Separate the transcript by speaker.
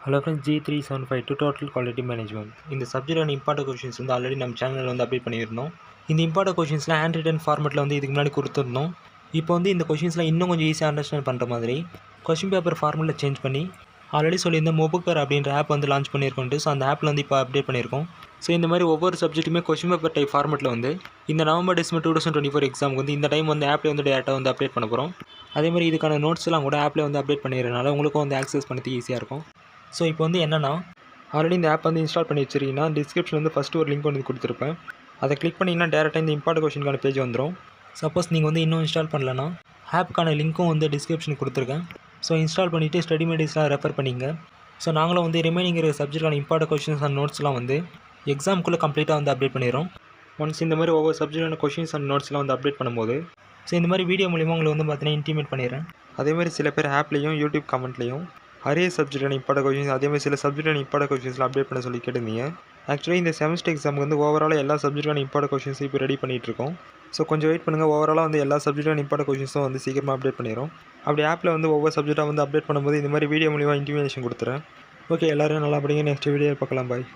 Speaker 1: Hello friends, G3752 total quality management. இந்த சப்ஜெக்டான important questions வந்து already நம்ம சேனலில் வந்து அப்டேட் பண்ணியிருந்தோம். இந்த இம்பார்ட்டன்ட் கொஷின்ஸ்லாம் ஹேண்ட் ரிட்டன் ஃபார்மெட்டில் வந்து இதுக்கு முன்னாடி கொடுத்துருந்தோம். இப்போ வந்து இந்த கொஷின்ஸ்லாம் இன்னும் கொஞ்சம் ஈஸியாக அண்டர்ஸ்டாண்ட் பண்ணுற மாதிரி கொஷின் பேப்பர் ஃபார்மெட்டில் சேஞ்ச் பண்ணி ஆல்ரெடி சொல்லியிருந்த மொபுக்கர் அப்படின்ற ஆப் வந்து லான்ச் பண்ணியிருக்கோன்ட்டு. ஸோ அந்த ஆப்பில் வந்து இப்போ அப்டேட் பண்ணியிருக்கோம். ஸோ இந்த மாதிரி ஒவ்வொரு சப்ஜெக்ட்டுமே கொஷின் பேப்பர் டைப் ஃபார்மெட்டில் வந்து இந்த நவம்பர் டிசம்பர் 2024 எக்ஸாமுக்கு வந்து இந்த டைம் வந்து ஆப்லேயே வந்து டேரெக்டாக வந்து அப்டேட் பண்ண போகிறோம். அதேமாதிரி இதுக்கான நோட்ஸ்லாம் கூட ஆப்லேயே வந்து அப்டேட் பண்ணிடுறதுனால உங்களுக்கும் வந்து ஆக்சஸ் பண்ணுறதுக்கு ஈஸியாக இருக்கும். ஸோ இப்போ வந்து என்னென்னா, ஆல்ரெடி இந்த ஆப் வந்து இன்ஸ்டால் பண்ணி வச்சிருக்கீங்கன்னா டிஸ்கிரிப்ஷன் வந்து ஃபஸ்ட்டு ஒரு லிங்க் வந்து கொடுத்துருப்பேன். அதை கிளிக் பண்ணிங்கன்னா டேரெக்டாக இந்த இம்பார்ட்டன்ட் கொஷினுக்கான பேஜ் வந்துடும். சப்போஸ் நீங்கள் வந்து இன்னும் இன்ஸ்டால் பண்ணலன்னா ஆப்புக்கான லிங்க்கும் வந்து டிஸ்கிரிப்ஷனுக்கு கொடுத்துருக்கேன். ஸோ இன்ஸ்டால் பண்ணிவிட்டு ஸ்டடி மெட்டீரியல்ஸ்லாம் ரெஃபர் பண்ணிங்க. ஸோ நாங்களும் வந்து ரிமைனிங் சப்ஜெக்டான இம்பார்ட்டன்ட் கொஷின்ஸ் அண்ட் நோட்ஸ்லாம் வந்து எக்ஸாமுக்குள்ளே கம்ப்ளீட்டாக வந்து அப்டேட் பண்ணிடுறோம். ஒன்ஸ் இந்த மாதிரி ஒவ்வொரு சப்ஜெக்டான கொஷின்ஸ் அண்ட் நோட்ஸ்லாம் வந்து அப்டேட் பண்ணும்போது ஸோ இந்த மாதிரி வீடியோ மூலிமா உங்களுக்கு வந்து பார்த்தீங்கன்னா இன்டிமேட் பண்ணிடுறேன். அதேமாதிரி சில பேர் ஆப்லேயும் யூடியூப் கமெண்ட்லேயும் அரிய சப்ஜெக்டான இம்பார்ட்டன்ட் கொஷின்ஸ் அதேமாதிரி சில சப்ஜெக்டான இம்பார்ட்டன்ட் கொஷின்ஸ்லாம் அப்டேட் பண்ண சொல்லி கேட்டிருந்தீங்க. ஆக்சுவலி இந்த செமஸ்டர் எக்ஸாமுக்கு வந்து ஓவராலாக எல்லா சப்ஜெக்டான இம்பார்ட்டன்ட் கொஷின்ஸ் இப்போ ரெடி பண்ணிகிட்டு இருக்கோம். ஸோ கொஞ்சம் வெயிட் பண்ணுங்கள். ஓவராலாக வந்து எல்லா சப்ஜெக்டான இம்பார்ட்டன்ட் கொஷின்ஸும் வந்து சீக்கிரமாக அப்டேட் பண்ணிடும். அப்படி ஆப்பில் வந்து ஒவ்வொரு சப்ஜெக்டாக வந்து அப்டேட் பண்ணும்போது இந்த மாதிரி வீடியோ மூலிமா இன்டிமேஷன் கொடுத்துறேன். ஓகே, எல்லோரும் நல்லா படிங்க. நெக்ஸ்ட் வீடியோ பார்க்கலாம். பாய்.